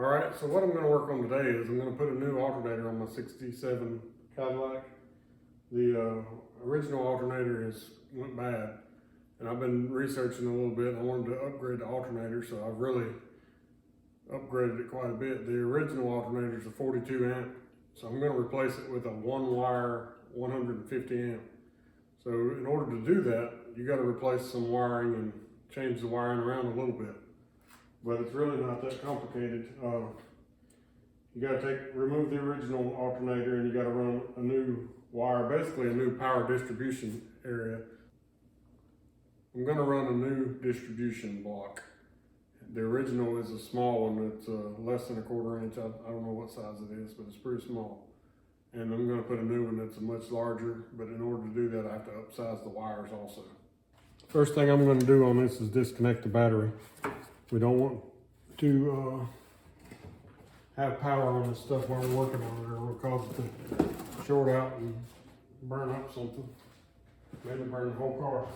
All right, so what I'm going to work on today is I'm going to put a new alternator on my 67 Cadillac. The original alternator went bad, and I've been researching a little bit. I wanted to upgrade the alternator, so I've really upgraded it quite a bit. The original alternator is a 42 amp, so I'm going to replace it with a one wire 150 amp. So in order to do that, you got to replace some wiring and change the wiring around a little bit. But it's really not that complicated. You got to remove the original alternator, and you got to run a new wire, basically a new power distribution area. I'm going to run a new distribution block. The original is a small one. It's less than a 1/4 inch. I don't know what size it is, but it's pretty small. And I'm going to put a new one that's much larger, but in order to do that, I have to upsize the wires also. First thing I'm going to do on this is disconnect the battery. We don't want to have power on this stuff while we're working on it, or we'll cause it to short out and burn up something. Maybe burn the whole car.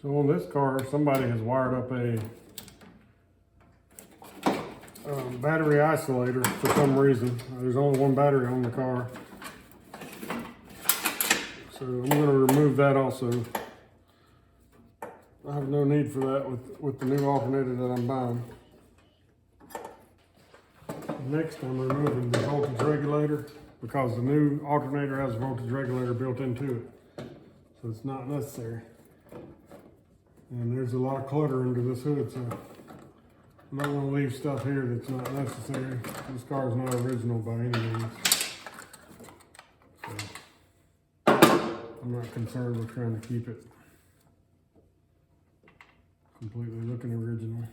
So on this car, somebody has wired up a battery isolator for some reason. There's only one battery on the car. So I'm going to remove that also. I have no need for that with the new alternator that I'm buying. Next, I'm removing the voltage regulator because the new alternator has a voltage regulator built into it. So it's not necessary. And there's a lot of clutter under this hood, so I'm not going to leave stuff here that's not necessary. This car is not original by any means. So I'm not concerned with trying to keep it completely looking original.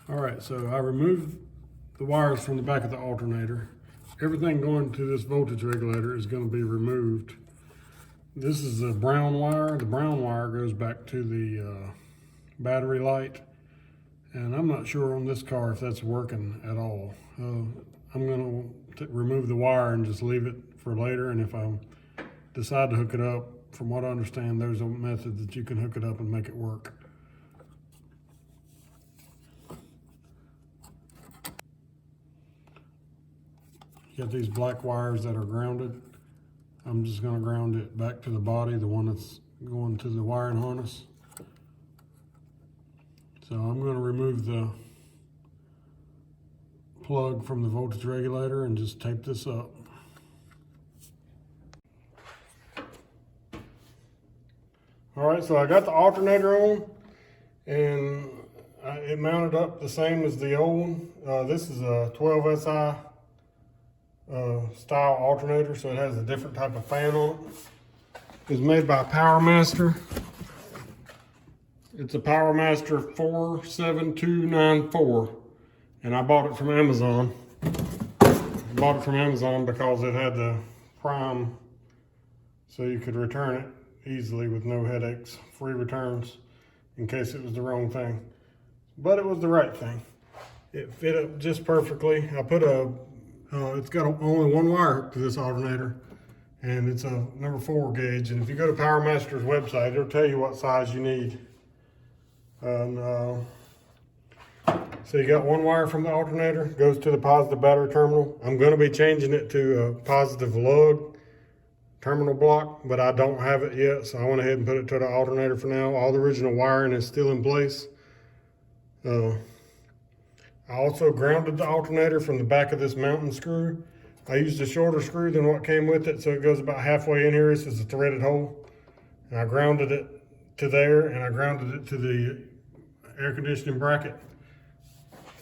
All right, so I removed the wires from the back of the alternator. Everything going to this voltage regulator is going to be removed. This is a brown wire. The brown wire goes back to the battery light. And I'm not sure on this car if that's working at all. I'm gonna remove the wire and just leave it for later. And if I decide to hook it up, from what I understand, there's a method that you can hook it up and make it work. You got these black wires that are grounded. I'm just going to ground it back to the body, the one that's going to the wiring harness. So I'm going to remove the plug from the voltage regulator and just tape this up. All right, so I got the alternator on, and it mounted up the same as the old one. This is a 12 SI style alternator, so it has a different type of fan on it. It's made by PowerMaster. It's a PowerMaster 47294, and I bought it from Amazon. I bought it from Amazon because it had the Prime, so you could return it easily with no headaches, free returns in case it was the wrong thing. But it was the right thing. It fit up just perfectly. I put it's got only one wire hooked to this alternator, and it's a number 4 gauge. And if you go to PowerMaster's website, it'll tell you what size you need. And so you got one wire from the alternator, goes to the positive battery terminal. I'm going to be changing it to a positive lug terminal block, but I don't have it yet, so I went ahead and put it to the alternator for now. All the original wiring is still in place. I also grounded the alternator from the back of this mounting screw. I used a shorter screw than what came with it, so it goes about halfway in here. This is a threaded hole. And I grounded it to there, and I grounded it to the air conditioning bracket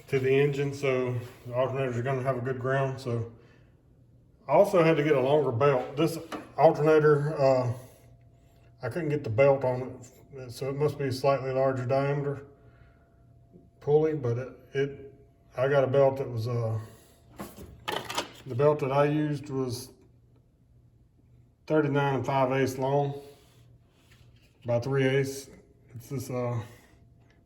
to the engine, so the alternators are gonna have a good ground. So I also had to get a longer belt. This alternator, I couldn't get the belt on it, so it must be a slightly larger diameter pulley, but I got a belt that was, the belt that I used was 39 5/8 long by 3/8. It's this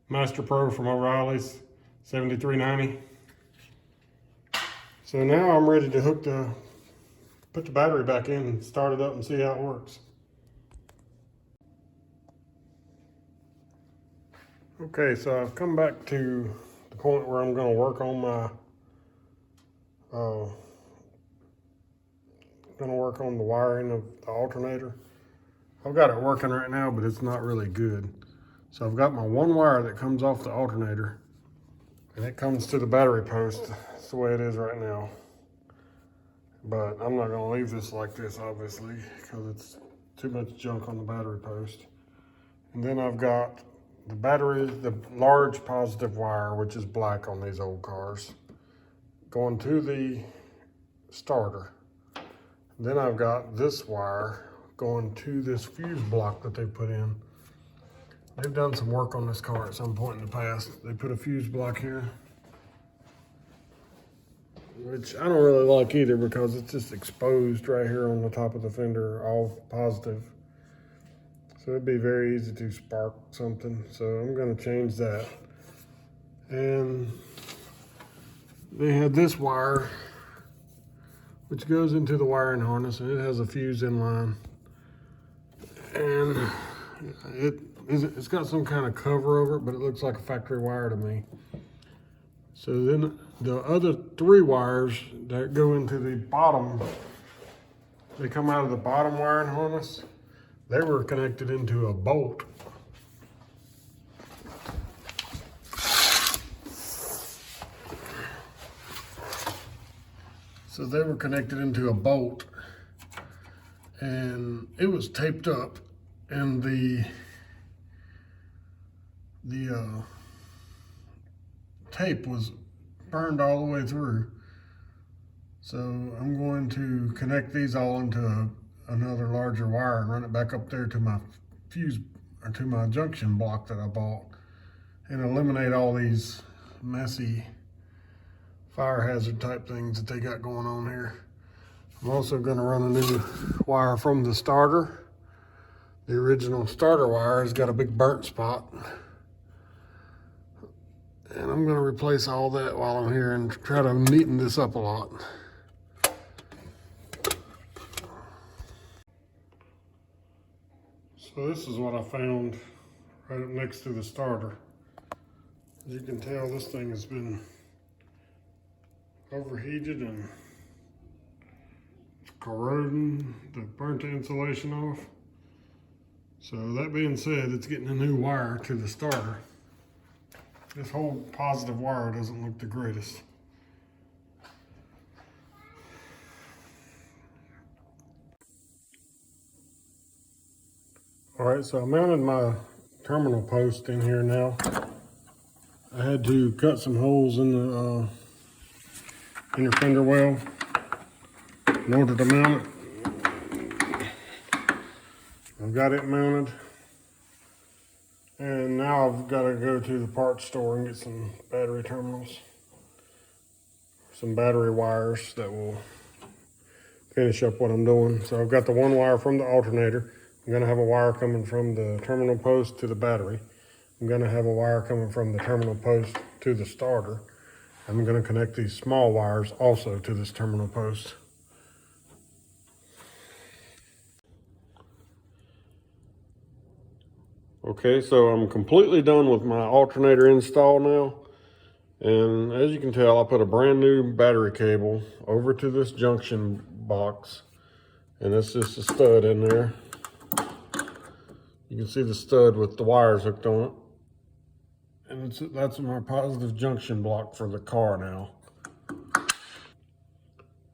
Master Pro from O'Reilly's, 7390. So now I'm ready to put the battery back in and start it up and see how it works. Okay, so I've come back to the point where I'm going to work on my the wiring of the alternator. I've got it working right now, but it's not really good. So I've got my one wire that comes off the alternator, and it comes to the battery post. That's the way it is right now. But I'm not going to leave this like this, obviously, because it's too much junk on the battery post. And then I've got the battery, the large positive wire, which is black on these old cars, going to the starter. Then I've got this wire going to this fuse block that they put in. They've done some work on this car at some point in the past. They put a fuse block here, which I don't really like either because it's just exposed right here on the top of the fender, all positive. So it'd be very easy to spark something. So I'm gonna change that. And they had this wire, which goes into the wiring harness, and it has a fuse in line. And it's got some kind of cover over it, but it looks like a factory wire to me. So then the other three wires that go into the bottom, they come out of the bottom wiring harness. They were connected into a bolt. So they were connected into a bolt, and it was taped up, and the tape was burned all the way through. So I'm going to connect these all into another larger wire and run it back up there to my fuse, or to my junction block that I bought, and eliminate all these messy fire hazard type things that they got going on here. I'm also going to run a new wire from the starter. The original starter wire has got a big burnt spot, and I'm going to replace all that while I'm here and try to neaten this up a lot. So this is what I found right up next to the starter. As you can tell, this thing has been overheated and it's corroding. They burnt the insulation off. So that being said, it's getting a new wire to the starter. This whole positive wire doesn't look the greatest. All right, so I mounted my terminal post in here now. I had to cut some holes in the inner fender well in order to mount it. I've got it mounted, and now I've got to go to the parts store and get some battery terminals, some battery wires that will finish up what I'm doing. So I've got the one wire from the alternator. I'm going to have a wire coming from the terminal post to the battery. I'm going to have a wire coming from the terminal post to the starter. I'm going to connect these small wires also to this terminal post. Okay, so I'm completely done with my alternator install now. And as you can tell, I put a brand new battery cable over to this junction box. And it's just a stud in there. You can see the stud with the wires hooked on it. And that's my positive junction block for the car now.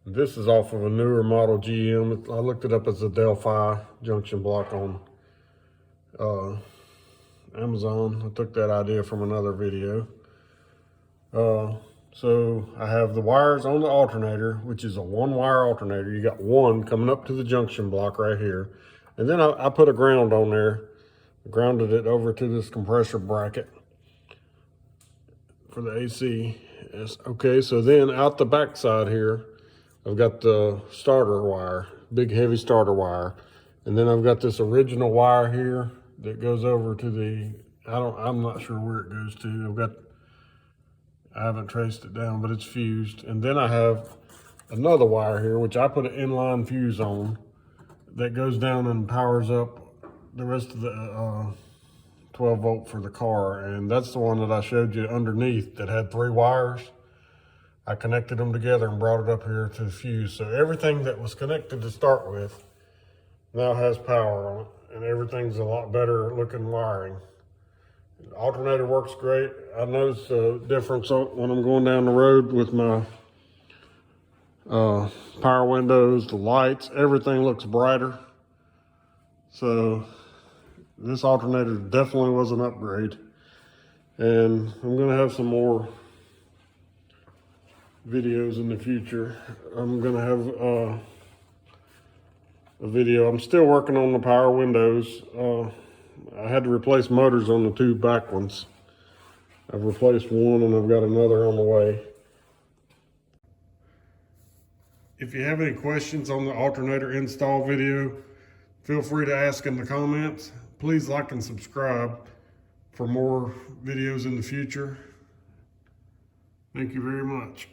This is off of a newer model GM. I looked it up as a Delphi junction block on Amazon. I took that idea from another video. So I have the wires on the alternator, which is a 1-wire alternator. You got one coming up to the junction block right here. And then I put a ground on there, grounded it over to this compressor bracket for the AC. Okay, so then out the back side here, I've got the starter wire, big heavy starter wire. And then I've got this original wire here that goes over to the, I'm not sure where it goes to. I haven't traced it down, but it's fused. And then I have another wire here, which I put an inline fuse on, that goes down and powers up the rest of the 12 volt for the car. And that's the one that I showed you underneath that had 3 wires. I connected them together and brought it up here to the fuse. So everything that was connected to start with now has power on it, and everything's a lot better looking wiring. The alternator works great. I noticed a difference when I'm going down the road with my power windows, the lights, everything looks brighter. So this alternator definitely was an upgrade. And I'm gonna have some more videos in the future. I'm gonna have a video. I'm still working on the power windows. I had to replace motors on the 2 back ones. I've replaced one and I've got another on the way. If you have any questions on the alternator install video, feel free to ask in the comments. Please like and subscribe for more videos in the future. Thank you very much.